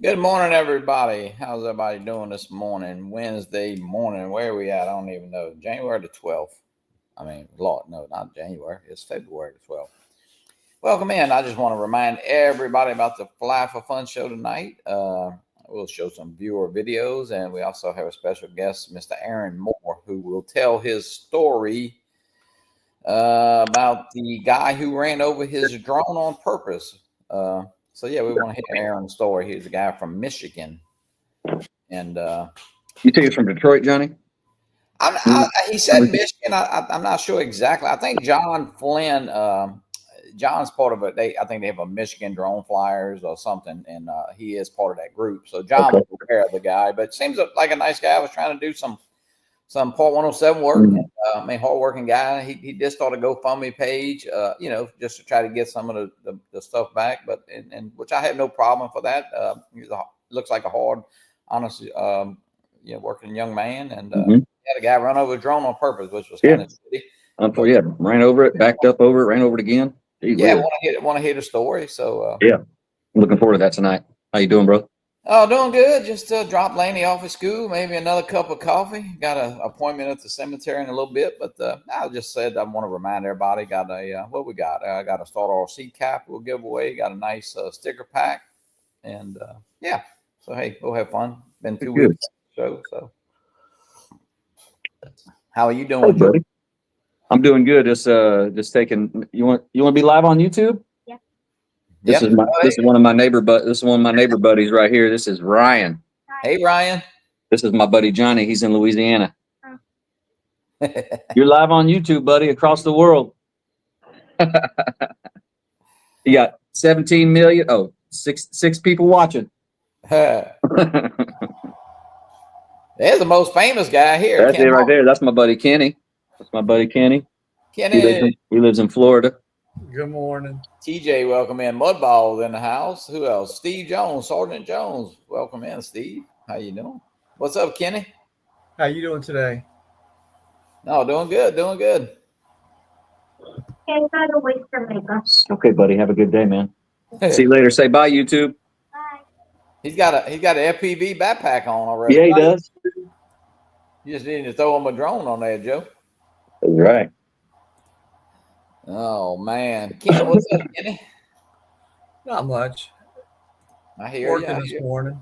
Good morning, everybody. How's everybody doing this morning? Wednesday morning. Where are we at? I don't even know. January the 12th. I mean, Lord, no, not January. It's February the 12th. Welcome in. I just want to remind everybody about the Fly for Fun show tonight. We'll show some viewer videos, and we also have a special guest, Mr. Aaron Moore, who will tell his story about the guy who ran over his drone on purpose. So yeah, we want to hear Aaron's story. He's a guy from Michigan, and You think it's from Detroit, Johnny? he said Michigan. I'm not sure exactly. I think John Flynn, John's part of it. I think they have a Michigan Drone Flyers or something, and he is part of that group. So John was aware of the guy, but seems like a nice guy. Was trying to do some Part 107 work. I mean, hardworking guy. He just started a GoFundMe page, just to try to get some of the stuff back. But and which I have no problem for that. Looks like a hard, honest, working young man, and had a guy run over a drone on purpose, which was kind of shitty. Ran over it, backed up over it, ran over it again. Want to hear the story. So I'm looking forward to that tonight. How you doing, bro? Oh, doing good. Just dropped Laney off at school. Maybe another cup of coffee. Got an appointment at the cemetery in a little bit, but I just said I want to remind everybody. Got a what we got? I got a Start our seed cap we'll give away. Got a nice sticker pack, and yeah. So hey, we'll have fun. Been 2 weeks show. So how are you doing, Joe? I'm doing good. Just taking. You want to be live on YouTube? This is one of my neighbor buddies right here. This is Ryan. Hey, Ryan. This is my buddy Johnny. He's in Louisiana. You're live on YouTube, buddy, across the world. You got 17 million. Oh, six people watching. There's the most famous guy here. That's it right there. That's my buddy Kenny. Kenny. He lives in Florida. Good morning. TJ, welcome in. Mudball's in the house. Who else? Steve Jones, Sergeant Jones. Welcome in, Steve. How you doing? What's up, Kenny? How you doing today? No, doing good. Okay, buddy. Have a good day, man. See you later. Say bye, YouTube. Bye. He's got an FPV backpack on already. Yeah, he does. You just need to throw him a drone on there, Joe. That's right. Oh man, Kenny, what's up, Kenny? Not much. I hear working this morning.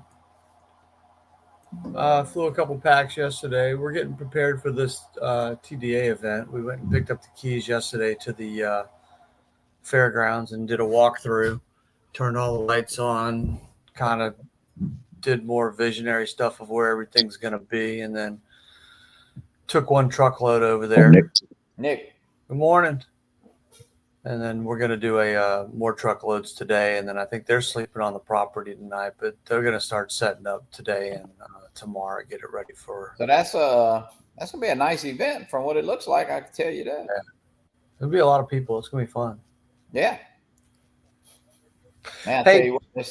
Flew a couple packs yesterday. We're getting prepared for this TDA event. We went and picked up the keys yesterday to the fairgrounds and did a walkthrough. Turned all the lights on. Kind of did more visionary stuff of where everything's going to be, and then took one truckload over there. Nick. Good morning. And then we're going to do more truckloads today. And then I think they're sleeping on the property tonight, but they're going to start setting up today and tomorrow, get it ready for. So that's going to be a nice event from what it looks like. I can tell you that. Yeah. There'll be a lot of people. It's going to be fun. Yeah. Man, I tell you what, they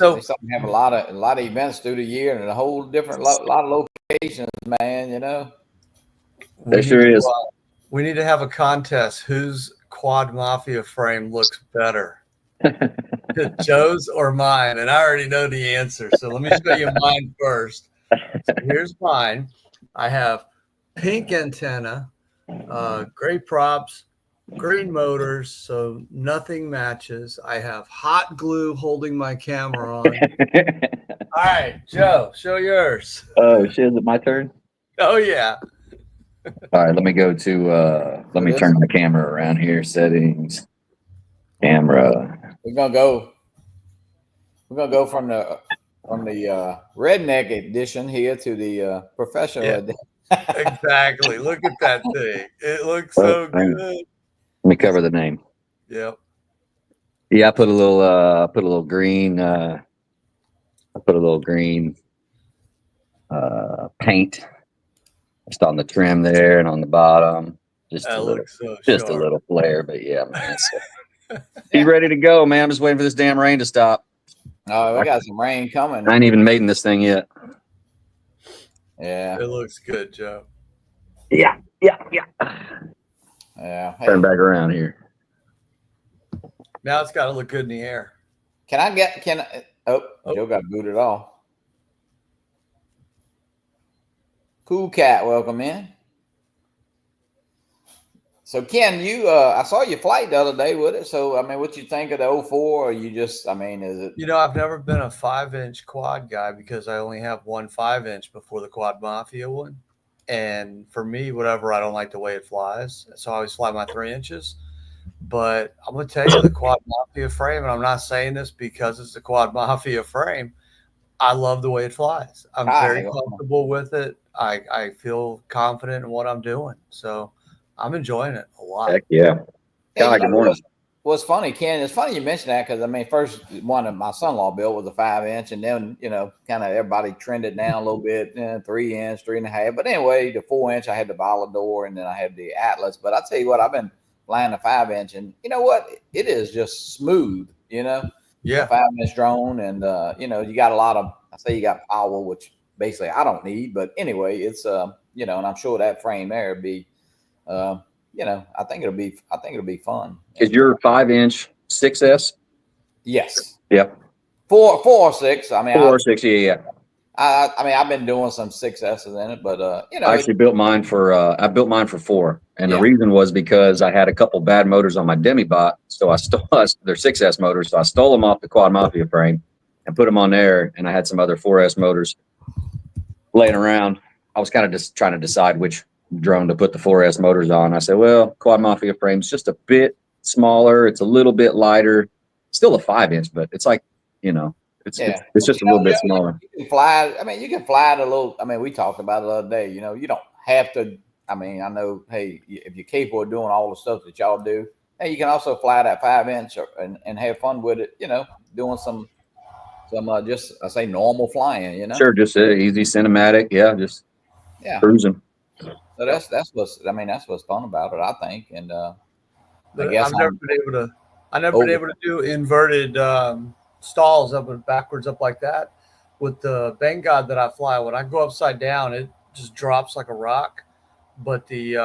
have a lot of events through the year and a whole different lot of locations, man, you know. There sure is. We need to have a contest. Whose Quad Mafia frame looks better? Joe's or mine? And I already know the answer. So let me show you mine first. So here's mine. I have pink antenna, gray props, green motors, so nothing matches. I have hot glue holding my camera on. All right, Joe, show yours. Oh, shit, is it my turn? Oh, yeah. All right, let me go to let me turn my camera around here. Settings, camera. We're gonna go from the redneck edition here to the professional edition. Exactly. Look at that thing. It looks so good. Let me cover the name. Yep. Yeah, I put a little green. I put a little green paint. Just on the trim there and on the bottom, just a little flare, but yeah, man. He's ready to go, man. I'm just waiting for this damn rain to stop. Oh, we got some rain coming. I ain't even made in this thing yet. Yeah, it looks good, Joe. Yeah. Hey. Turn back around here. Now it's got to look good in the air. Joe got booted off. Cool Cat, welcome in. So Ken, you I saw your flight the other day with it. So I mean, what you think of the 04? Or you just, I mean, is it? You know, I've never been a 5-inch quad guy because I only have one 5-inch before the Quad Mafia one. And for me, whatever, I don't like the way it flies. So I always fly my 3 inches. But I'm going to tell you, the Quad Mafia frame, and I'm not saying this because it's the Quad Mafia frame, I love the way it flies. I'm very comfortable with it. I feel confident in what I'm doing. So I'm enjoying it a lot. Heck yeah. Hey, Good morning. What's funny, Ken, it's funny you mentioned that because, I mean, first one of my son-in-law built was a 5-inch, and then, you know, kind of everybody trended down a little bit, 3-inch, 3.5. But anyway, the 4-inch, I had the Volador, and then I had the Atlas. But I tell you what, I've been flying the 5-inch, and you know what? It is just smooth, you know? Yeah. 5-inch drone, and, you know, you got a lot of, I say you got power, which basically I don't need. But anyway, it's, you know, and I'm sure that frame there would be, you know, I think it'll be fun. Is your 5-inch 6S? Yes. Yep. 4 or 6. I mean, 4 or 6. Yeah. I mean, I've been doing some 6S's in it, but you know, I actually built mine for 4, and the reason was because I had a couple bad motors on my Demibot, so I stole their 6S motors, so I stole them off the Quad Mafia frame and put them on there, and I had some other 4S motors laying around. I was kind of just trying to decide which drone to put the 4S motors on. I said, well, Quad Mafia frame's just a bit smaller. It's a little bit lighter. Still a 5-inch, but it's like, you know, it's just a little bit smaller. You can fly. I mean, you can fly it a little. I mean, we talked about it the other day. You know, you don't have to. I mean, I know. Hey, if you're capable of doing all the stuff that y'all do, hey, you can also fly that 5-inch and have fun with it. You know, doing some just I say normal flying. You know, sure, just easy cinematic. Yeah, just cruising. So that's what's fun about it, I think. And I guess I've never been able to do inverted stalls up and backwards up like that with the Bengod that I fly. When I go upside down, it just drops like a rock. But the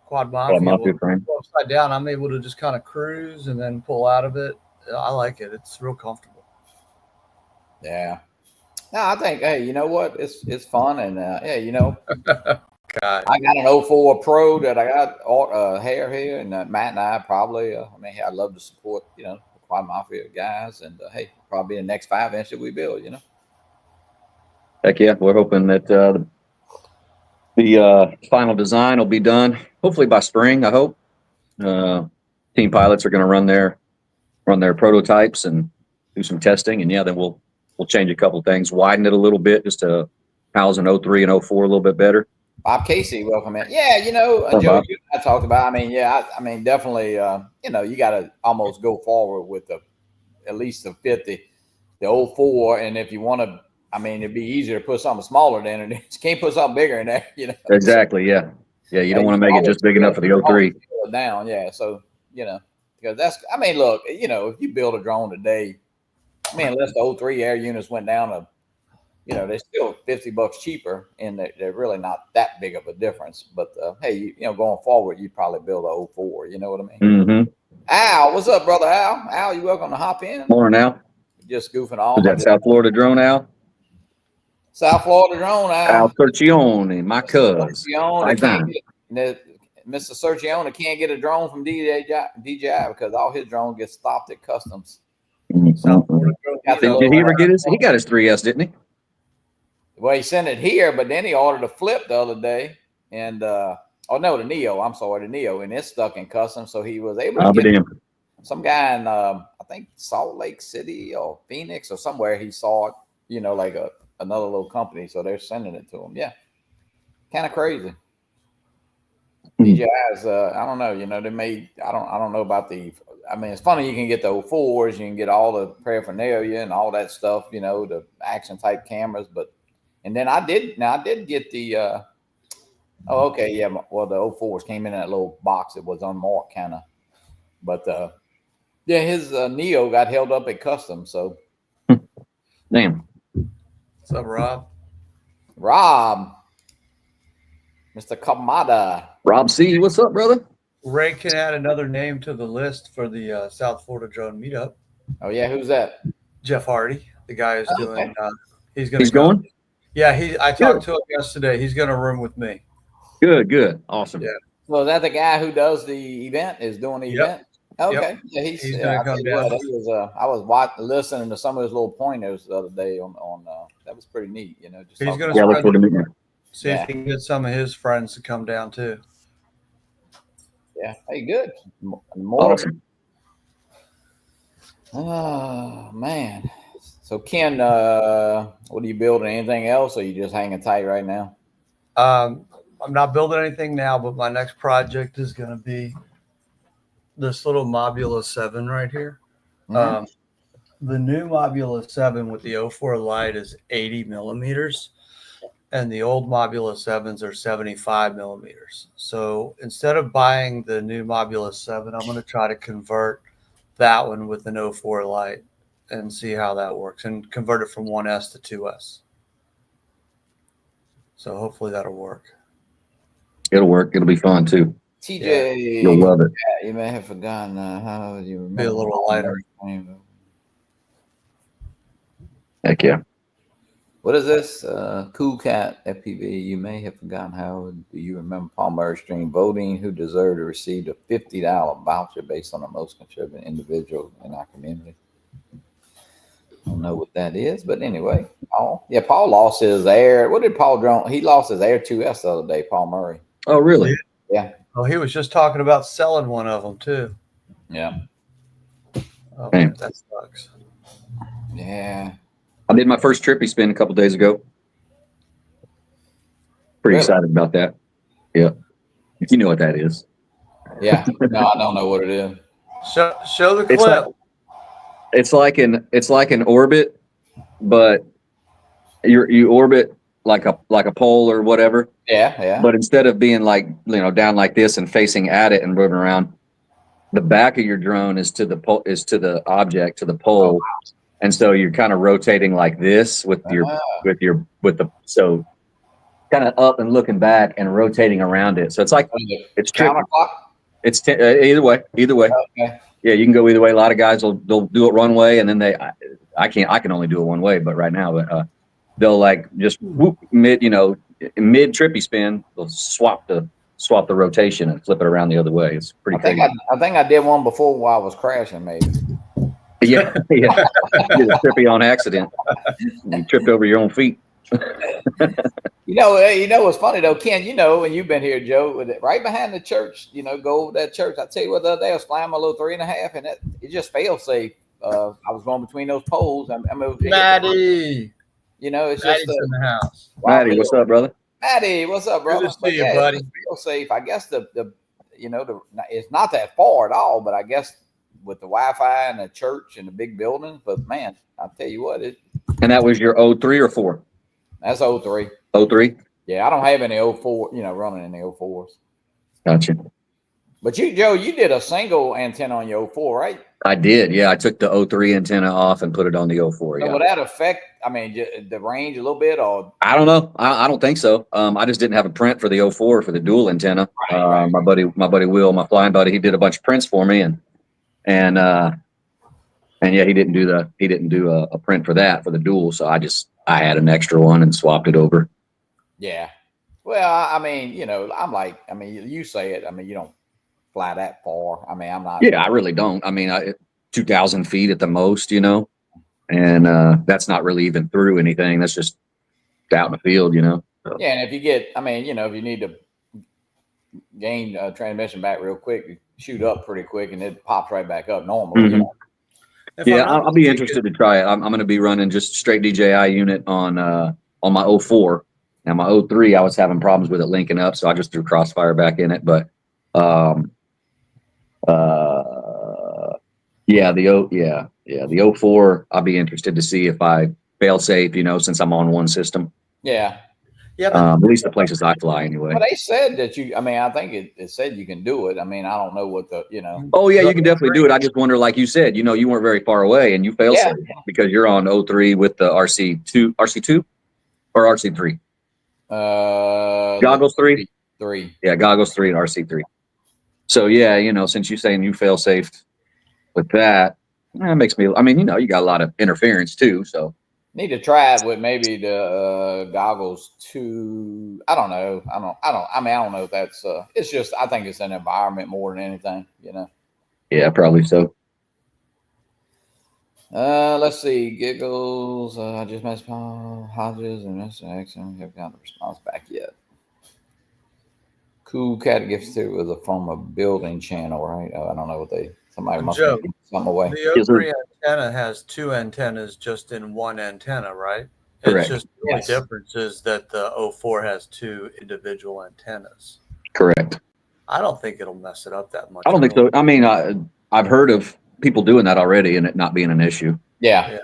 Quad Mafia frame, go upside down, I'm able to just kind of cruise and then pull out of it. I like it. It's real comfortable. Yeah. No, I think, hey, you know what? It's fun, and yeah, you know, God. I got an 04 Pro that I got hair here, and Matt and I probably, I mean, I'd love to support, you know, the Quad Mafia guys, and hey, probably the next 5-inch that we build, you know. Heck yeah, we're hoping that the final design will be done hopefully by spring. I hope team pilots are going to run their prototypes and do some testing, and then we'll change a couple things, widen it a little bit just to house an 03 and 04 a little bit better. Bob Casey, welcome in. Yeah, you know, Joe, you and I talked about. I mean, I mean, definitely. You know, you got to almost go forward with at least the 50, the 04, and if you want to, I mean, it'd be easier to put something smaller than it. You can't put something bigger in there. You know. Exactly. Yeah. Yeah. You don't want to make it just big enough for the 03. Down. Yeah. So you know, because that's. I mean, look, you know, if you build a drone today, I mean, unless the 03 air units went down to, you know, they're still $50 cheaper, and they're really not that big of a difference. But hey, you know, going forward, you probably build a 04. You know what I mean? Mm-hmm. Al, what's up, brother Al? Al, you welcome to hop in. Morning, Al. Just goofing off. Is that South Florida drone, Al? South Florida drone, Al. Al Sergione, my cuz. Mr. Sergione can't get a drone from DJI because all his drones get stopped at customs. Mm-hmm. Did he ever get his? He got his 3S, didn't he? Well, he sent it here, but then he ordered a Flip the other day, and the Neo. I'm sorry, the Neo, and it's stuck in customs, so he was able to get some guy in I think Salt Lake City or Phoenix or somewhere. He saw it, you know, like another little company, so they're sending it to him. Yeah, kind of crazy. DJI's, I don't know, you know, they made. I don't know about the. I mean, it's funny, you can get the 04s, you can get all the paraphernalia and all that stuff, you know, the action type cameras, but. And then I did get the, the 04s came in that little box. It was unmarked kind of, but his Neo got held up at customs. So, damn. What's up, Rob? Mr. Kamada. Rob C, what's up, brother? Ray can add another name to the list for the South Florida Drone Meetup. Oh yeah, who's that? Jeff Hardy, the guy who's doing. He's going. Yeah, I talked to him yesterday. He's going to room with me. Good, awesome. Yeah. Well, is that the guy who does the event? Is doing the event? Okay. Yep. Yeah, He's going to come down. What, he was. I was listening to some of his little pointers the other day on. That was pretty neat. You know, just He's going Yeah, I look forward to meeting him. see if he can get some of his friends to come down too. Yeah. Hey, good. More. Awesome. Oh man. So Ken, what are you building? Anything else, or are you just hanging tight right now? I'm not building anything now, but my next project is going to be this little Mobula 7 right here. Mm-hmm. The new Mobula 7 with the 04 light is 80 millimeters, and the old Mobula 7s are 75 millimeters. So instead of buying the new Mobula 7, I'm going to try to convert that one with an 04 light and see how that works, and convert it from 1S to 2S. So hopefully that'll work. It'll work. It'll be fun too. TJ, You'll love it. You may have forgotten how you remember. Be a little lighter. Heck yeah. What is this? Cool Cat FPV. You may have forgotten how do you remember Paul Murray stream voting who deserved to receive a $50 voucher based on the most contributing individual in our community. I don't know what that is, but anyway, Paul. Yeah, Paul lost his air. What did Paul drone? He lost his Air 2S the other day, Paul Murray. Oh, really? Yeah. Oh, he was just talking about selling one of them too. Yeah. Oh, that sucks. Yeah. I did my first trippy spin a couple days ago. Pretty excited about that. Yeah. If you know what that is. Yeah. No, I don't know what it is. Show the clip. It's like an orbit, but you orbit like a pole or whatever. Yeah. But instead of being down like this and facing at it and moving around, the back of your drone is to the object, to the pole. Oh, wow. And so you're kind of rotating like this with so kind of up and looking back and rotating around it. So it's like it's counterclock. It's either way. Okay. Yeah, you can go either way. A lot of guys they'll do it one way, and then I can only do it one way, but right now, they'll like just whoop mid trippy spin. They'll swap the rotation and flip it around the other way. It's pretty crazy. I think I did one before while I was crashing, maybe. Yeah. Did a trippy on accident. You tripped over your own feet. You know what's funny though, Ken, when you've been here, Joe, with it right behind the church, go over that church. I tell you what, the other day I was flying my little 3.5 and it just failed safe. I was going between those poles. Maddie. It's Maddie's just in the house. Maddie, what's up, brother? Maddie, what's up, brother? Good to see you, buddy. Fail safe. I guess it's not that far at all, but I guess with the Wi-Fi and the church and the big buildings, but man, I'll tell you what, and that was your 03 or 4? That's 03. 03? Yeah, I don't have any 04, running in the 04s. Gotcha. But you, Joe, you did a single antenna on your 04, right? I did. Yeah, I took the 03 antenna off and put it on the 04. So would that affect, the range a little bit, or? I don't know. I don't think so. I just didn't have a print for the 04 for the dual antenna. Right. My buddy Will, my flying buddy, he did a bunch of prints for me, and yeah, he didn't do a print for that for the dual. So I had an extra one and swapped it over. Yeah. Well, I'm like, you say it. You don't fly that far. I'm not. Yeah, I really don't. 2,000 feet at the most, and that's not really even through anything. That's just out in the field, So. Yeah, and if you get, if you need to gain transmission back real quick, you shoot up pretty quick, and it pops right back up normally. Mm-hmm. Yeah, I'll be interested to try it. I'm going to be running just straight DJI unit on my 04. Now my 03, I was having problems with it linking up, so I just threw Crossfire back in it. But the 04, I'll be interested to see if I fail safe, since I'm on one system. Yeah. Yeah, at least the places I fly anyway. Well, they said that I think it said you can do it. I don't know what the. Oh yeah, you can definitely do it. I just wonder, like you said, you weren't very far away, and you fail safe because you're on 03 with the RC2 or RC3. Goggles 3. 3. Yeah, Goggles 3 and RC3. So yeah, since you're saying you fail safe with that, it makes me. You got a lot of interference too, so. Need to try it with maybe the goggles too. I don't know. I mean, I don't know if that's. It's just. I think it's an environment more than anything. You know. Yeah, probably so. Let's see. Giggles. I just messed Paul Hodges and Mr. X. I haven't got the response back yet. Cool Cat Gifts too was from a building channel, right? I don't know what they. Somebody must Joe, have given something away. The O3 antenna has 2 antennas just in one antenna, right? Correct. It's just the only difference is that the O4 has 2 individual antennas. Correct. I don't think it'll mess it up that much. I don't think so. I mean, I've heard of people doing that already and it not being an issue. Yeah.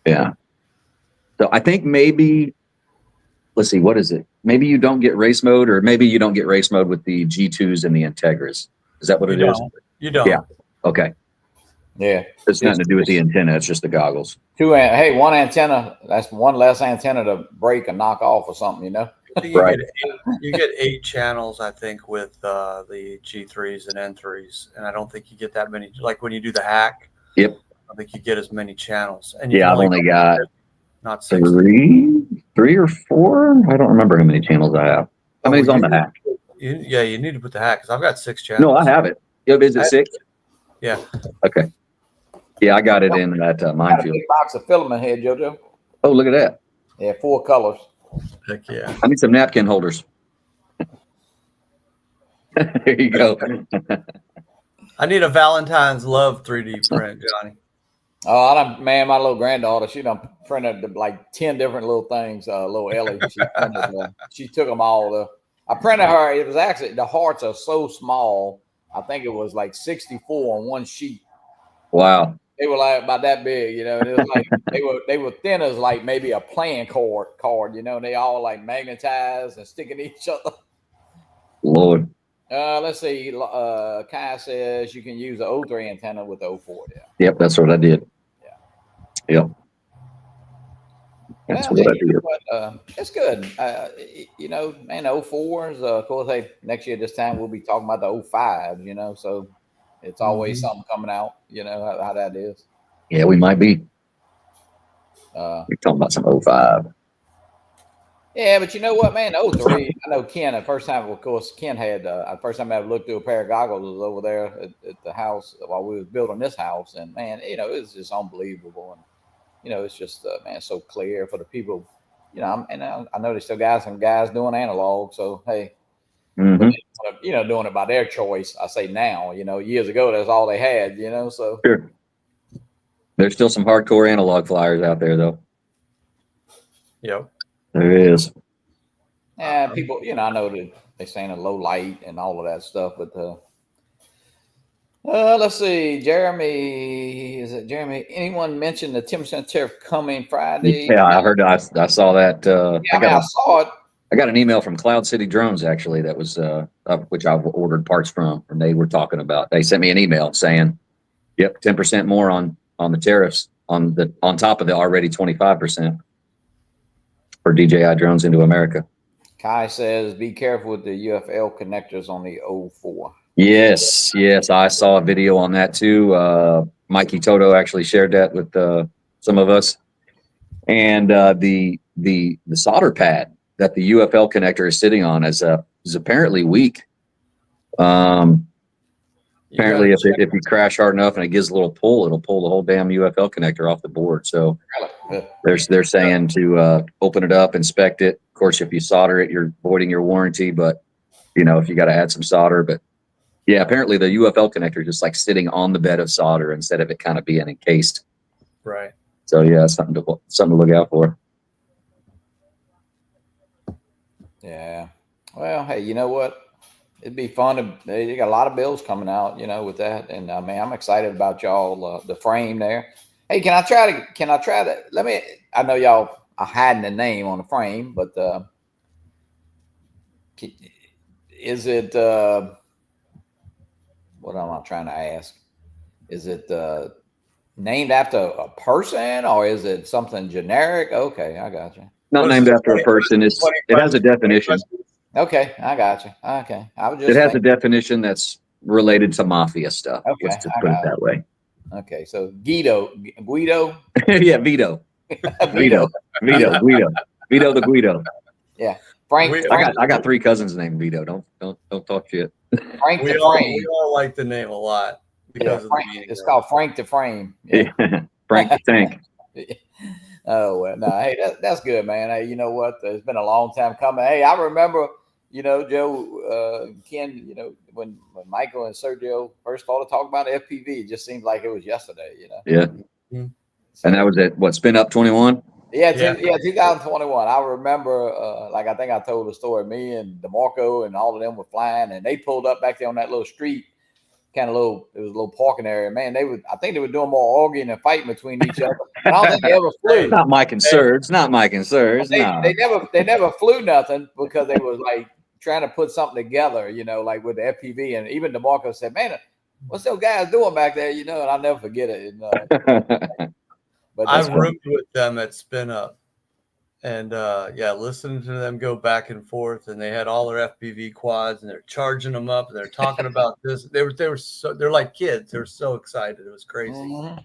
So I think maybe, let's see, what is it? Maybe you don't get race mode, or maybe you don't get race mode with the G2s and the Integras. Is that what it is? You don't. Yeah. Okay. Yeah. It's nothing to do with the antenna. It's just the goggles. Hey, one antenna. That's one less antenna to break and knock off or something. You know. You get 8 channels, I think, with the G3s and N3s, and I don't think you get that many. Like when you do the hack. Yep. I think you get as many channels. And I've only got not 6. 3 or 4. I don't remember how many channels I have. How many's on the hack? You need to put the hack because I've got 6 channels. No, I have it. Is it 6? Yeah. Okay. Yeah, I got it in that minefield. Big box of filament here, JoJo. Oh, look at that. Yeah, 4 colors. Heck yeah. I need some napkin holders. There you go. I need a Valentine's Love 3D print, Johnny. Oh, man, my little granddaughter, she done printed like 10 different little things. Little Ellie, she took them all. I printed her. It was actually, the hearts are so small. I think it was like 64 on one sheet. Wow. They were like about that big, you know. And it was like they were thin as like maybe a playing card, you know. And they all like magnetized and sticking to each other. Lord. Let's see. Kai says you can use the O3 antenna with the O4. Yeah. Yep, that's what I did. Yeah. Yep. That's what I did. It's good. You know, man, O4s. Of course, next year this time we'll be talking about the O5s. You know, so it's always something coming out. You know how that is. Yeah, we might be. We're talking about some 05. Yeah, but you know what, man? 03. I know Ken. The first time, of course, Ken had. The first time I ever looked through a pair of goggles was over there at the house while we was building this house, and man, you know, it was just unbelievable. And you know, it's just man, so clear for the people. You know, I know there's still some guys doing analog. So hey, you know, doing it by their choice. I say now. You know, years ago that's all they had. You know, so sure. There's still some hardcore analog flyers out there, though. Yep. There is. Yeah, people, you know, I know that they're saying a low light and all of that stuff, but let's see, Jeremy, is it Jeremy? Anyone mentioned the 10% tariff coming Friday? Yeah, I heard. I saw that. I saw it. I got an email from Cloud City Drones actually. That was which I've ordered parts from, and they were talking about. They sent me an email saying, "Yep, 10% more on the tariffs on top of the already 25%." For DJI drones into America. Kai says, be careful with the UFL connectors on the O4. Yes, I saw a video on that too. Mikey Toto actually shared that with some of us. And the solder pad that the UFL connector is sitting on is apparently weak. Apparently, if you crash hard enough and it gives a little pull, it'll pull the whole damn UFL connector off the board. So they're saying to open it up, inspect it. Of course, if you solder it, you're voiding your warranty. But you know, if you got to add some solder, but yeah, apparently the UFL connector is just like sitting on the bed of solder instead of it kind of being encased. Right. So yeah, something to look out for. Yeah. Well, hey, you know what? It'd be fun. They got a lot of bills coming out, you know, with that. And man, I'm excited about y'all, the frame there. Hey, can I try to, I know y'all are hiding the name on the frame, but is it, what am I trying to ask? Is it named after a person or is it something generic? Okay, I got you. Not named after a person. It has a definition. Okay, I got you. Okay, it has a definition that's related to mafia stuff. Okay, let's just put it that way. Okay, so Guido. Yeah, Vito. Vito the Guido. Yeah, Frank. I got 3 cousins named Vito. Don't talk shit. Frank we the all Frame. we all like the name a lot because of Frank, the meaning. it's called Frank the Frame. Yeah. Frank the Tank. Oh well, no, hey, that's good, man. Hey, you know what? It's been a long time coming. Hey, I remember, Joe, Ken, when Michael and Sergio first started talking about FPV, it just seemed like it was yesterday, Yeah. Mm-hmm. So, and that was at what, Spin Up 21? Yeah, 2021. I remember, I think I told the story. Me and DeMarco and all of them were flying, and they pulled up back there on that little street. It was a little parking area. Man, I think they were doing more arguing and fighting between each other. And I don't think they ever flew. Not Mike and Serge. Not Mike and Serge. They never flew nothing because they was like trying to put something together, like with the FPV. And even DeMarco said, "Man, what's those guys doing back there?" And I'll never forget it. But I roomed with them at Spin Up. And listening to them go back and forth, and they had all their FPV quads, and they're charging them up, and they're talking about this. They're like kids. They're so excited. It was crazy. Mm-hmm.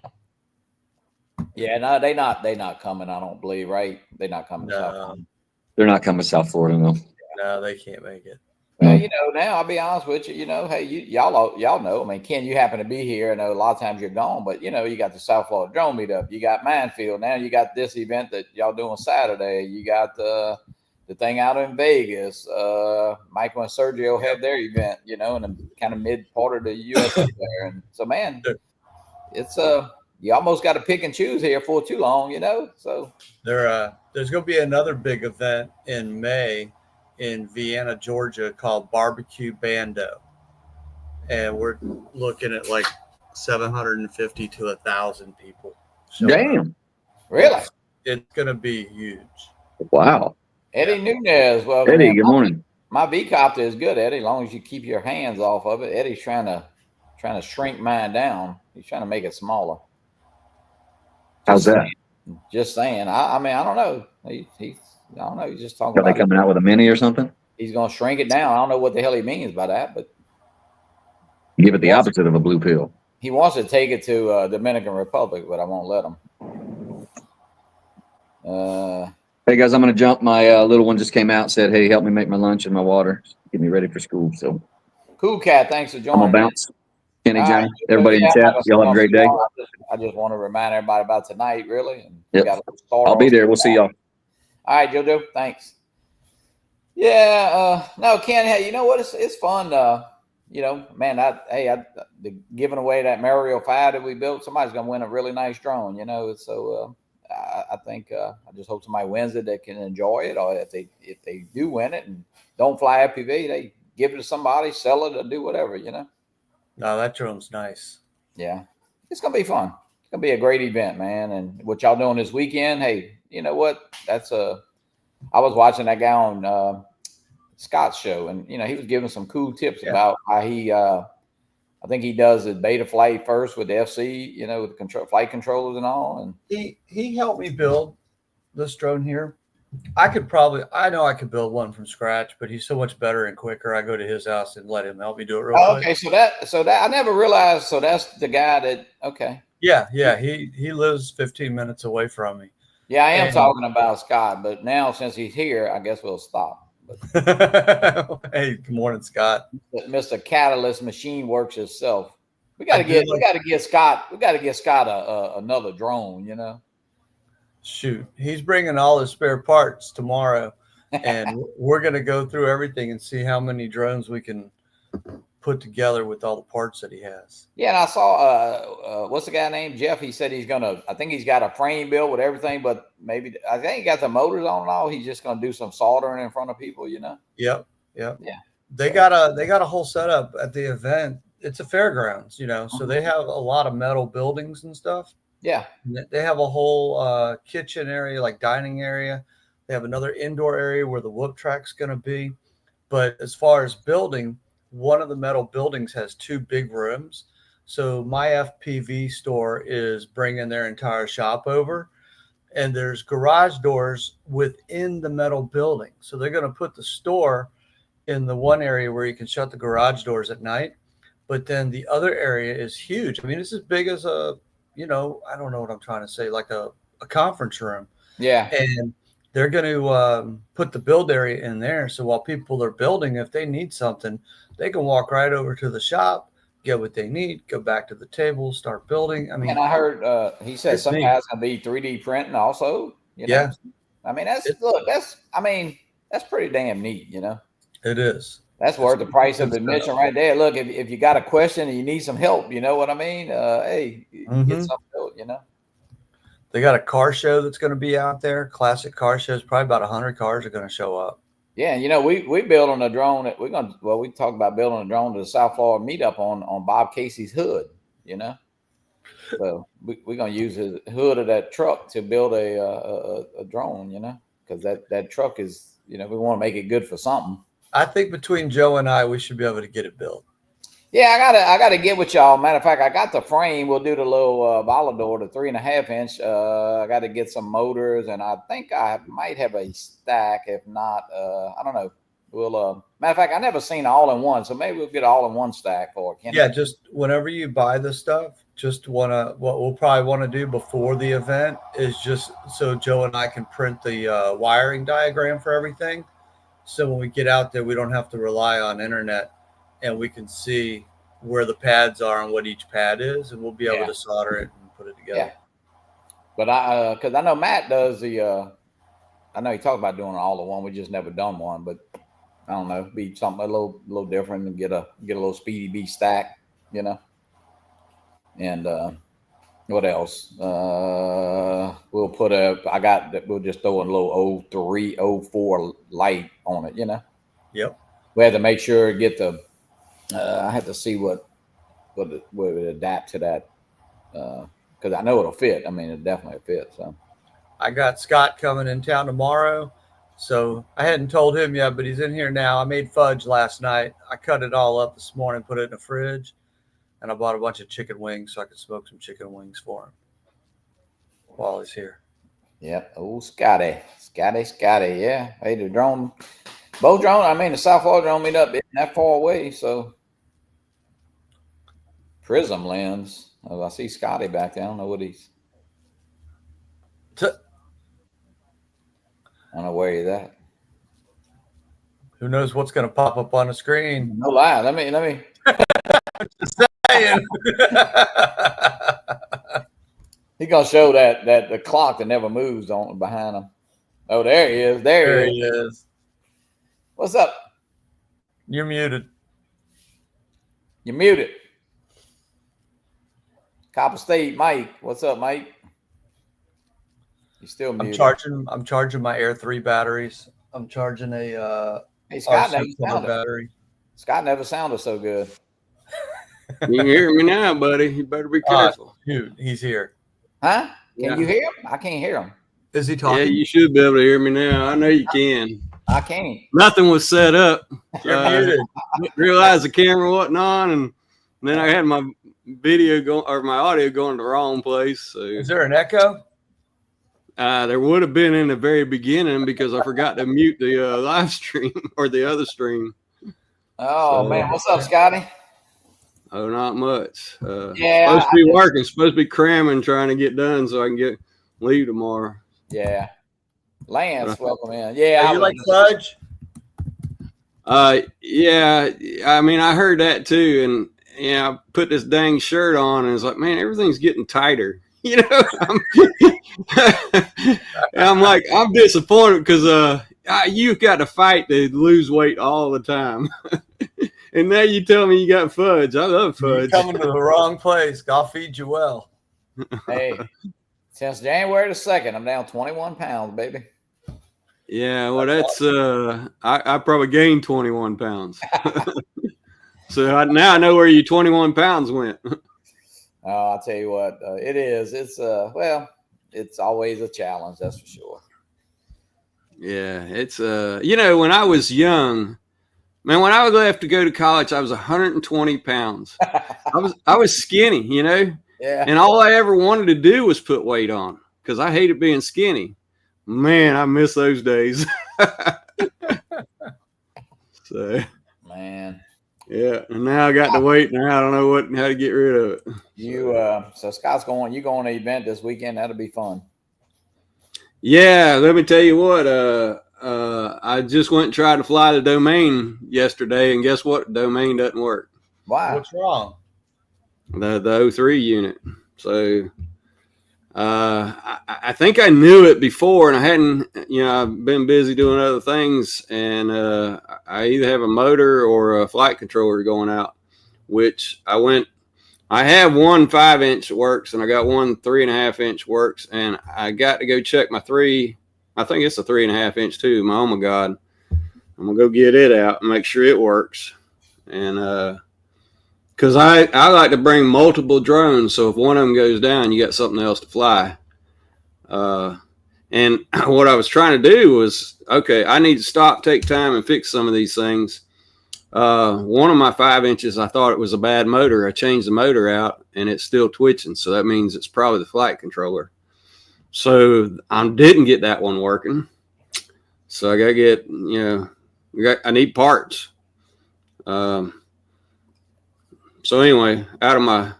Yeah, no, they not coming. I don't believe, right? They're not coming. No. They're not coming to South Florida, no. No, they can't make it. Well, now I'll be honest with you. Hey, y'all know. I mean, Ken, you happen to be here. I know a lot of times you're gone, but you got the South Florida Drone Meetup. You got Minefield. Now you got this event that y'all doing Saturday. You got the thing out in Vegas. Michael and Sergio have their event. In the kind of mid part of the U.S. there. And so, man, it's you almost got to pick and choose here for too long. So there's going to be another big event in May in Vienna, Georgia, called Barbecue Bando, and we're looking at like 750 to 1,000 people. Damn, really? It's going to be huge. Wow. Eddie Nunez, well, Eddie, good morning. My V-copter is good, Eddie, as long as you keep your hands off of it. Eddie's trying to shrink mine down. He's trying to make it smaller. How's that? Just saying. I mean, I don't know. I don't know. He's just talking about. Are they coming out with a mini or something? He's going to shrink it down. I don't know what the hell he means by that, but give it the opposite of a blue pill. He wants to take it to Dominican Republic, but I won't let him. Hey guys, I'm going to jump. My little one just came out, said, "Hey, help me make my lunch and my water, get me ready for school." So, cool, Cat. Thanks for joining. I'm gonna bounce. Kenny, John, everybody in the chat, y'all have a great day. I just want to remind everybody about tonight, really. And yep. I'll be there. We'll see y'all. All right, Jojo. Thanks. Yeah. No, Ken. Hey, you know what? It's fun. Man. The giving away that Mario 5 that we built. Somebody's gonna win a really nice drone. So I think I just hope somebody wins it that can enjoy it, or if they do win it and don't fly FPV, they give it to somebody, sell it, or do whatever. No, that drone's nice. Yeah, it's gonna be fun. It's gonna be a great event, man. And what y'all doing this weekend? Hey, you know what? I was watching that guy on Scott's show, and he was giving some cool tips about how he. I think he does the beta flight first with the FC, with the flight controllers and all. And he helped me build this drone here. I know I could build one from scratch, but he's so much better and quicker. I go to his house and let him help me do it real quick. Okay, so that I never realized. So that's the guy that. Okay. Yeah. He lives 15 minutes away from me. Yeah, I am talking about Scott, but now since he's here, I guess we'll stop. Hey, good morning, Scott. Mr. Catalyst Machine Works itself. We got to get Scott another drone. Shoot, he's bringing all his spare parts tomorrow, and we're going to go through everything and see how many drones we can put together with all the parts that he has. Yeah, and I saw what's the guy named Jeff? He said I think he's got a frame built with everything, but maybe I think he got the motors on and all. He's just gonna do some soldering in front of people, Yep. Yeah. They got a whole setup at the event. It's a fairgrounds, so they have a lot of metal buildings and stuff. Yeah. They have a whole kitchen area, like dining area. They have another indoor area where the whoop track's going to be. But as far as building, one of the metal buildings has 2 big rooms. So my FPV store is bringing their entire shop over, and there's garage doors within the metal building. So they're going to put the store in the one area where you can shut the garage doors at night. But then the other area is huge. I mean, it's as big as I don't know what I'm trying to say, like a a conference room. Yeah. And they're going to put the build area in there. So while people are building, if they need something, they can walk right over to the shop, get what they need, go back to the table, start building. I mean, and I heard he said some neat. guys gonna be 3D printing also. You know, Yeah. I mean that's pretty damn neat. You know, It is. that's worth the price of admission right there. Look, if you got a question and you need some help, you know what I mean? Hey, get some help. You know. They got a car show that's going to be out there. Classic car shows. Probably about 100 cars are going to show up. Yeah, you know, we building a drone that we talk about building a drone to the South Florida meetup on Bob Casey's hood, you know. So we're gonna use the hood of that truck to build a drone, you know, because that truck is, you know, we want to make it good for something. I think between Joe and I, we should be able to get it built. Yeah, I gotta get with y'all. Matter of fact, I got the frame. We'll do the little Volador, the 3.5 inch. I got to get some motors, and I think I might have a stack. If not, I don't know. We'll matter of fact, I never seen all in one, so maybe we'll get all in one stack for it. Yeah, just whenever you buy the stuff, what we'll probably want to do before the event is just so Joe and I can print the wiring diagram for everything. So when we get out there, we don't have to rely on internet, and we can see where the pads are and what each pad is, and we'll be able to solder it and put it together. Yeah. But because I know Matt does I know he talked about doing all in one. We just never done one, but I don't know, be something a little different and get a little Speedy B stack, you know. And what else? We'll put we'll just throw a little 03, 04 light on it, you know. Yep. We had to make sure get the. I had to see what would adapt to that because I know it'll fit. I mean, it definitely fits. So I got Scott coming in town tomorrow, so I hadn't told him yet, but he's in here now. I made fudge last night. I cut it all up this morning, put it in the fridge, and I bought a bunch of chicken wings so I could smoke some chicken wings for him while he's here. Yeah. Oh, Scotty. Yeah. Hey, the drone. Both drone, I mean, the South Florida drone meet up isn't that far away, so prism lens. Oh, I see Scotty back there. I don't know what he's. I don't know where he's at. Who knows what's going to pop up on the screen? No lie. Let me. Just saying. He's gonna show that the clock that never moves on behind him. Oh, there he is. There he is. What's up? You're muted. You're muted. Copper State, Mike. What's up, Mike? You're still muted. I'm charging my Air 3 batteries. I'm charging a hey, Scott battery. Scott never sounded so good. You can hear me now, buddy. You better be careful. Dude, he's here. Huh? Can you hear him? I can't hear him. Is he talking? Yeah, you should be able to hear me now. I know you can. I can't. Nothing was set up. You're muted. Realized the camera wasn't on, and then I had my video going or my audio going to the wrong place. So is there an echo? There would have been in the very beginning because I forgot to mute the live stream or the other stream. Oh man, what's up, Scotty? Oh, not much. Yeah, supposed to be working, supposed to be cramming, trying to get done so I can leave tomorrow. Yeah, Lance, welcome in. Yeah, you like fudge? Yeah. I mean, I heard that too, and I put this dang shirt on, and it's like, man, everything's getting tighter. You know, I'm like, I'm disappointed because you've got to fight to lose weight all the time. And now you tell me you got fudge. I love fudge. You're coming to the wrong place. I'll feed you well. Hey, since January the 2nd, I'm down 21 pounds, baby. Yeah, well, that's I probably gained 21 pounds. So now I know where your 21 pounds went. Oh, I'll tell you what, it is. It's it's always a challenge, that's for sure. Yeah, it's when I was young, man, when I was left to go to college, I was 120 pounds. I was skinny, you know? Yeah. And all I ever wanted to do was put weight on because I hated being skinny. Man, I miss those days. So, man. Yeah, and now I got the weight, and I don't know how to get rid of it. So Scott's you're going to an event this weekend. That'll be fun. Yeah, let me tell you what. I just went and tried to fly the Domain yesterday, and guess what? The Domain doesn't work. Wow. What's wrong? The 03 unit. So I think I knew it before, and I hadn't. I've been busy doing other things, and I either have a motor or a flight controller going out. Which I have one 5-inch works, and I got one 3.5-inch works, and I got to go check my 3. I think it's a 3.5-inch too. Oh my God, I'm gonna go get it out and make sure it works. And because I like to bring multiple drones, so if one of them goes down, you got something else to fly. And what I was trying to do was, okay, I need to stop, take time, and fix some of these things. One of my 5-inches, I thought it was a bad motor. I changed the motor out, and it's still twitching, so that means it's probably the flight controller. So I didn't get that one working. So I gotta get, I need parts. So anyway, out of my,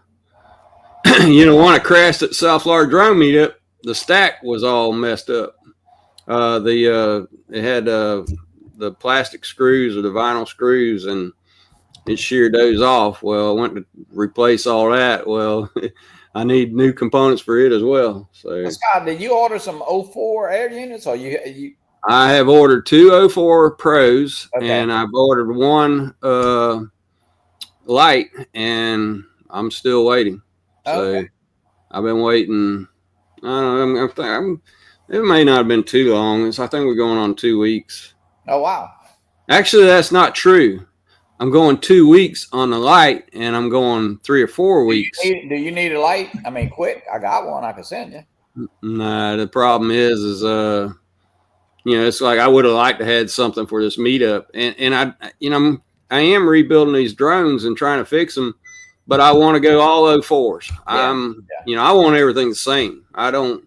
when I crashed at South Florida Drone Meetup, the stack was all messed up. It had the plastic screws or the vinyl screws, and it sheared those off. Well, I went to replace all that. Well, I need new components for it as well. So, Scott, did you order some 04 air units, or you? I have ordered 2 04 Pros, Okay. and I've ordered one light, and I'm still waiting. So Okay. I've been waiting. I don't know. It may not have been too long. I think we're going on 2 weeks. Oh wow. Actually, that's not true. I'm going 2 weeks on the light, and I'm going 3 or 4 weeks. Do you need a light? I mean, quick. I got one. I can send you. Nah, the problem is it's like I would have liked to had something for this meetup, and I am rebuilding these drones and trying to fix them, but I want to go all 04s. Yeah. I want everything the same. I don't.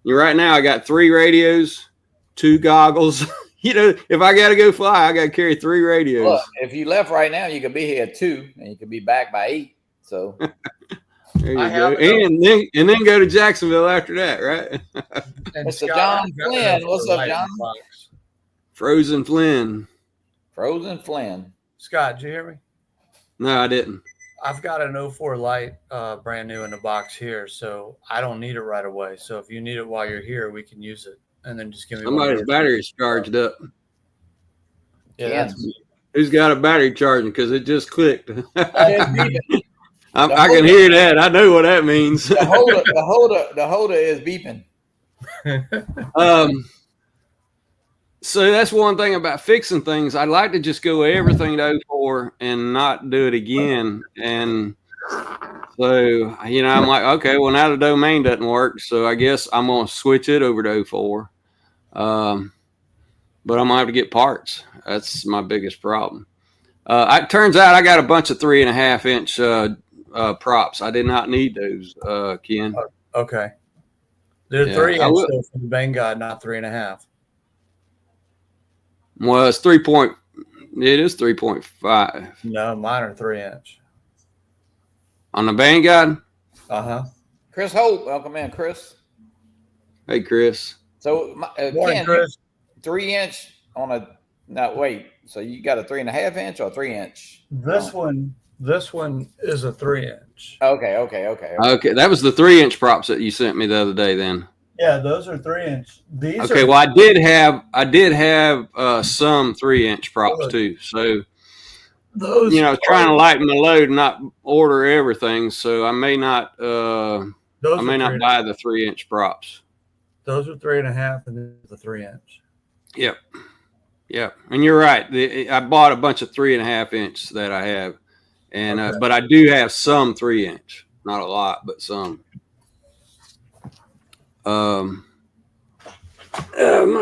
Right now I got 3 radios, 2 goggles. If I got to go fly, I got to carry 3 radios. Look, if you left right now, you could be here at 2, and you could be back by 8. So there you go, and then go to Jacksonville after that, right? And Mr. John Flynn, what's up, John? Frozen Flynn. Frozen Flynn. Scott, did you hear me? No, I didn't. I've got an 04 light brand new in the box here, so I don't need it right away. So if you need it while you're here, we can use it. And then just give me Somebody's battery's charged up. Yeah, Yes. Who's got a battery charging? Because it just clicked. The I can hear that. I know what that means. holder is beeping. So that's one thing about fixing things. I'd like to just go everything to 04 and not do it again. And so, I'm like, okay, well, now the Domain doesn't work. So I guess I'm going to switch it over to 04. But I'm going to have to get parts. That's my biggest problem. It turns out I got a bunch of 3.5-inch props. I did not need those, Ken. Okay. They're 3-inch though for the Vanguard, not 3.5. Well, it's 3. It is 3.5. No, mine are 3-inch. On the Vanguard? Uh-huh. Chris Hope, welcome in, Chris. Hey, Chris. So, Morning, Ken, Chris. 3-inch on a. No, wait. So you got a 3.5-inch or 3-inch? This one is a 3-inch. Okay. Okay, that was the 3-inch props that you sent me the other day. Then. Yeah, those are 3-inch. These okay, are, well, I did have some 3-inch props too. So, those trying to lighten the load and not order everything. So I may not buy the 3-inch props. Those are 3.5, and this is the 3-inch. Yep. And you're right. I bought a bunch of 3.5-inch that I have, and but I do have some 3-inch, not a lot, but some. Matter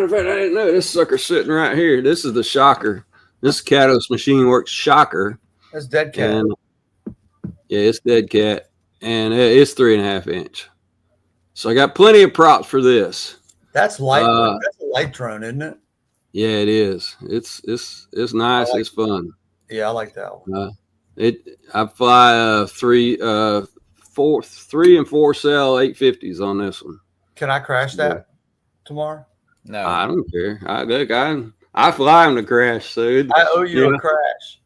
of fact, I didn't know this sucker's sitting right here. This is the shocker. This is Katos Machine Works shocker. That's Dead Cat. And, yeah, it's Dead Cat, and it's 3.5-inch. So I got plenty of props for this. That's light. That's a light drone, isn't it? Yeah, it is. It's nice. It's fun. Yeah, I like that one. I fly 3 and 4 cell 850s on this one. Can I crash that? tomorrow? No. I don't care. I fly them to crash, so I owe you a crash.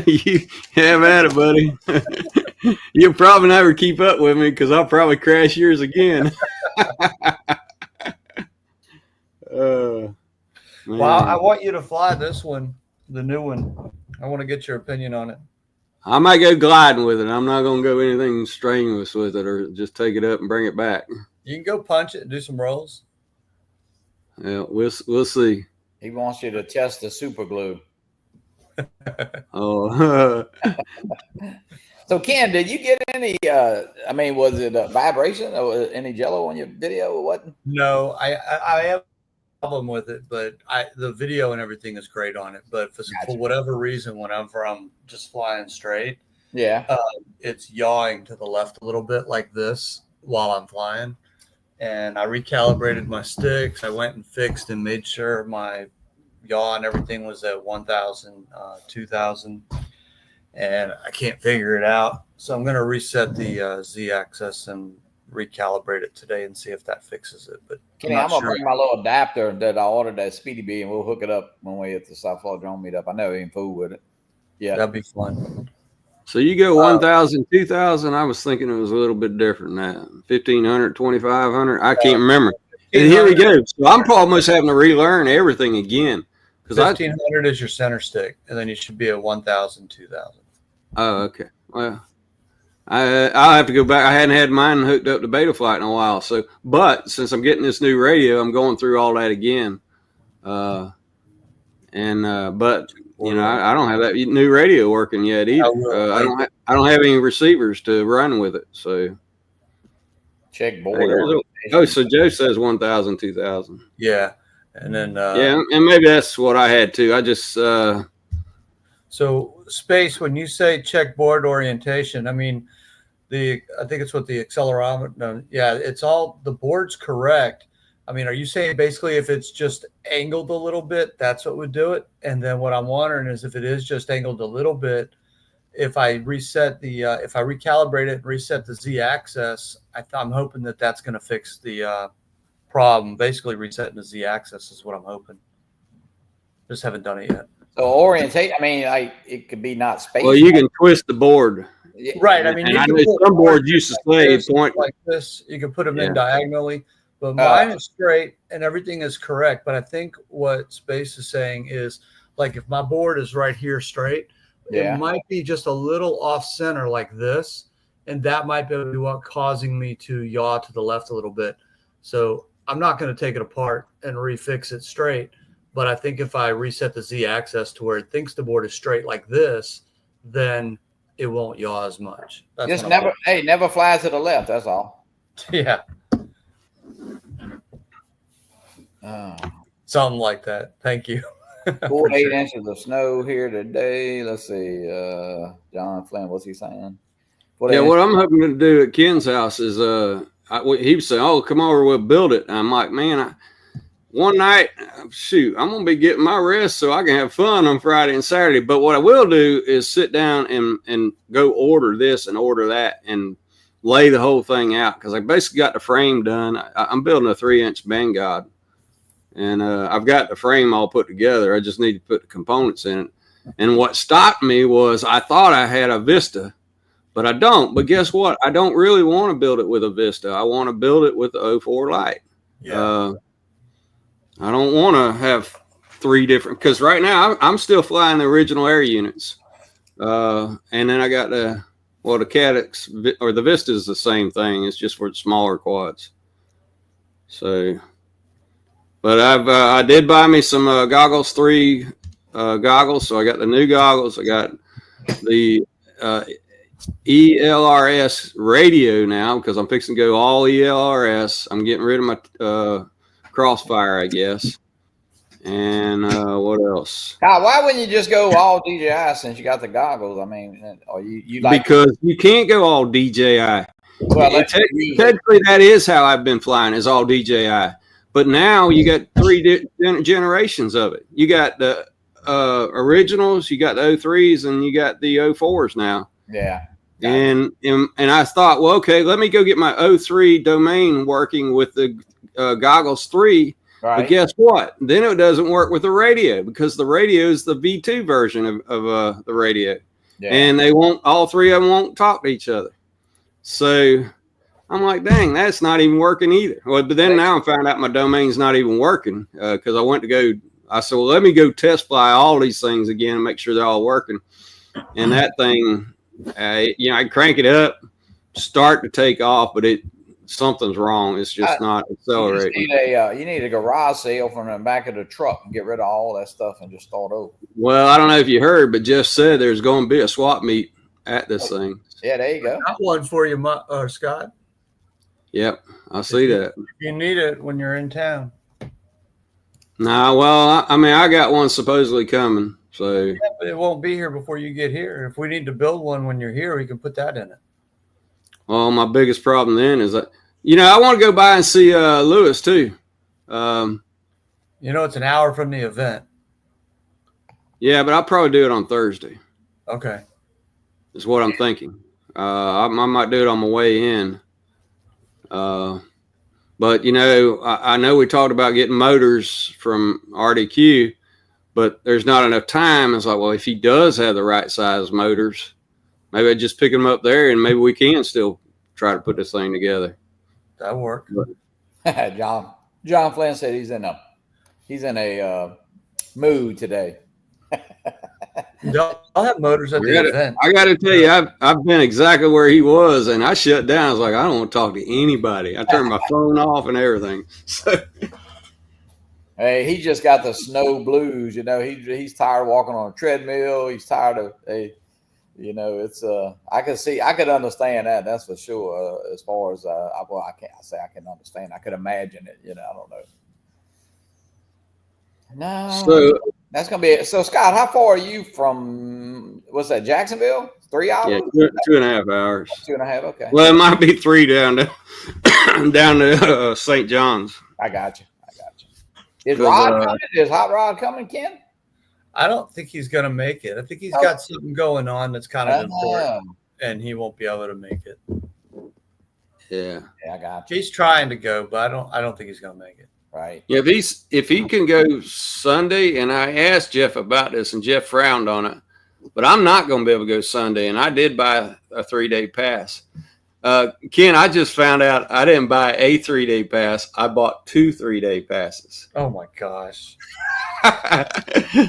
you have at it, buddy. You'll probably never keep up with me because I'll probably crash yours again. Well, I want you to fly this one, the new one. I want to get your opinion on it. I might go gliding with it. I'm not going to go anything strenuous with it, or just take it up and bring it back. You can go punch it and do some rolls. Yeah, we'll see. He wants you to test the super glue. Oh. So Ken, did you get any? I mean, was it a vibration or any jello on your video or what? No, I have a problem with it, but the video and everything is great on it. But for whatever reason, whenever I'm just flying straight, it's yawing to the left a little bit like this while I'm flying. And I recalibrated my sticks. I went and fixed and made sure my yaw and everything was at 1,000, 2,000. And I can't figure it out. So I'm going to reset the Z-axis and recalibrate it today and see if that fixes it. But Kenny, I'm going to bring my little adapter that I ordered at Speedy Bee, and we'll hook it up when we at the South Florida Drone Meetup. I know he ain't fool with it. Yeah. That'd be fun. So you go 1,000, 2,000. I was thinking it was a little bit different than that. 1,500, 2,500. I can't remember. And here we go. So I'm almost having to relearn everything again. 1,500 is your center stick, and then you should be at 1,000, 2,000. Oh, okay. Well, I'll have to go back. I hadn't had mine hooked up to Betaflight in a while. So, but since I'm getting this new radio, I'm going through all that again. But you know, I don't have that new radio working yet either. I don't have any receivers to run with it. So check board. Oh, so Joe says 1,000, 2,000. Yeah, and then and maybe that's what I had too. I just so Space, when you say check board orientation, I mean I think it's what the accelerometer. No, yeah, it's all the board's correct. I mean, are you saying basically if it's just angled a little bit, that's what would do it? And then what I'm wondering is if it is just angled a little bit, if I reset if I recalibrate it and reset the Z-axis, I'm hoping that that's going to fix the problem. Basically, resetting the Z-axis is what I'm hoping. Just haven't done it yet. So orientate. I mean, it could be not space. Well, you can twist the board. Right. I mean, and I know some boards used to say point like this. You can put them in diagonally. But mine is straight and everything is correct. But I think what Space is saying is, like, if my board is right here straight, it might be just a little off center like this. And that might be what causing me to yaw to the left a little bit. So I'm not going to take it apart and refix it straight. But I think if I reset the Z-axis to where it thinks the board is straight like this, then it won't yaw as much. Just never fly to the left. That's all. Yeah. Something like that. Thank you. 4 to 8 inches of snow here today. Let's see. John Flynn, what's he saying? What I'm hoping to do at Ken's house is he was saying, "Oh, come over, we'll build it." And I'm like, man, one night, shoot, I'm gonna be getting my rest so I can have fun on Friday and Saturday. But what I will do is sit down and go order this and order that and lay the whole thing out, because I basically got the frame done. I'm building a 3-inch Vanguard. And I've got the frame all put together. I just need to put the components in it. And what stopped me was I thought I had a Vista, but I don't. But guess what? I don't really want to build it with a Vista. I want to build it with the 04 Lite. Yeah. I don't want to have 3 different, because right now I'm still flying the original air units. And then I got the Cadix, or the Vista is the same thing. It's just for smaller quads. So... But I did buy me some goggles, 3 goggles. So I got the new goggles. I got the ELRS radio now, because I'm fixing to go all ELRS. I'm getting rid of my Crossfire, I guess. And what else? Kyle, why wouldn't you just go all DJI since you got the goggles? I mean, or you like, because you can't go all DJI. Well, technically, that is how I've been flying, is all DJI. But now you got 3 generations of it. You got the originals, you got the 03s, and you got the 04s now. Yeah. And I thought, well, okay, let me go get my 03 domain working with the goggles 3. Right. But guess what? Then it doesn't work with the radio because the radio is the V2 version of the radio. Yeah. And all 3 of them won't talk to each other. So I'm like, dang, that's not even working either. Well, but then now I found out my domain's not even working because I said, well, let me go test fly all these things again and make sure they're all working. And that thing, I crank it up, start to take off, but something's wrong. It's just not accelerating. You need a garage sale from the back of the truck and get rid of all that stuff and just start over. Well, I don't know if you heard, but Jeff said there's going to be a swap meet at this thing. Yeah, there you go. Got one for you, Scott. Yep, I see that. You need it when you're in town. Nah, well, I got one supposedly coming. So yeah, but it won't be here before you get here. If we need to build one when you're here, we can put that in it. Well, my biggest problem then is that, I want to go by and see Lewis too. It's an hour from the event. Yeah, but I'll probably do it on Thursday. Okay. Is what I'm thinking. I might do it on my way in. But, I know we talked about getting motors from RDQ, but there's not enough time. It's like, well, if he does have the right size motors, maybe I just pick them up there and maybe we can still try to put this thing together. That'll work. John Flynn said he's in a mood today. I'll have motors at the event. I got to tell you, I've been exactly where he was, and I shut down. I was like, I don't want to talk to anybody. I turned my phone off and everything. So. Hey, he just got the snow blues. He's tired of walking on a treadmill. He's tired of it's I could understand that. That's for sure. As far as I can't say I can understand. I could imagine it. I don't know. No. So that's gonna be it. So Scott, how far are you from what's that, Jacksonville? 3 hours? Yeah, 2.5 hours. 2.5, okay. Well, it might be 3 down to St. John's. I got you. Is Rod coming? Is Hot Rod coming, Ken? I don't think he's gonna make it. I think he's got something going on that's kind of important, and he won't be able to make it. Yeah, I got you. He's trying to go, but I don't think he's gonna make it. Right. Yeah, if he can go Sunday, and I asked Jeff about this, and Jeff frowned on it, but I'm not going to be able to go Sunday, and I did buy a 3-day pass. Ken, I just found out I didn't buy a 3-day pass. I bought 2 3-day passes. Oh my gosh!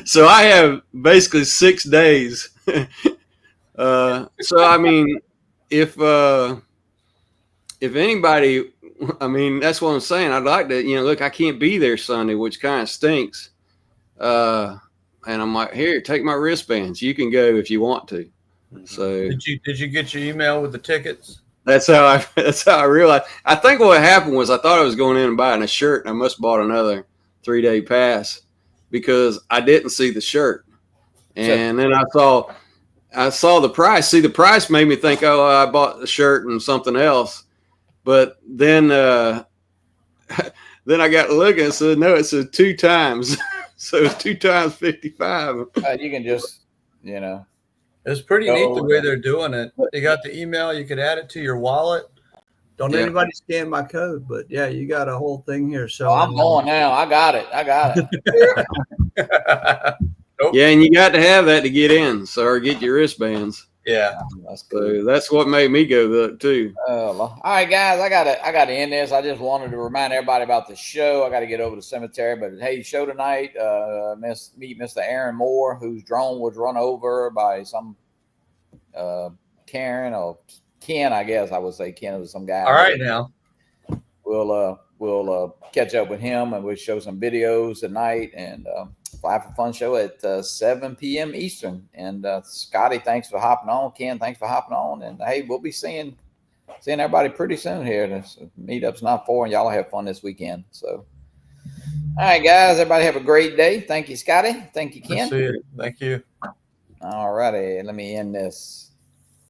So I have basically 6 days. So I mean, if anybody. I mean, that's what I'm saying. I'd like to, look, I can't be there Sunday, which kind of stinks. And I'm like, here, take my wristbands. You can go if you want to. So did you get your email with the tickets? That's how I realized. I think what happened was I thought I was going in and buying a shirt, and I must have bought another 3-day pass because I didn't see the shirt. And then I saw the price. See, the price made me think, oh, I bought the shirt and something else. But then I got to look and said, no, it says 2 times. So it's 2 times 55. You can just, It's pretty neat the way they're doing it. They got the email. You could add it to your wallet. Don't anybody scan my code, but yeah, you got a whole thing here. So I'm going now. I got it. Nope. Yeah, and you got to have that to get in, or get your wristbands. Yeah, so that's what made me go look too. All right, guys, I gotta end this. I just wanted to remind everybody about the show. I got to get over to the cemetery, but hey, show tonight. Meet Mr. Aaron Moore, whose drone was run over by some Karen or Ken. I guess I would say Ken was some guy. All right, now we'll catch up with him and we'll show some videos tonight and. Have a fun show at 7 p.m. Eastern. And Scotty, thanks for hopping on. Ken, thanks for hopping on. And hey, we'll be seeing everybody pretty soon here. This meetup's not for, and y'all have fun this weekend. So, all right, guys, everybody have a great day. Thank you, Scotty. Thank you, Ken. See you. Thank you. All righty, let me end this.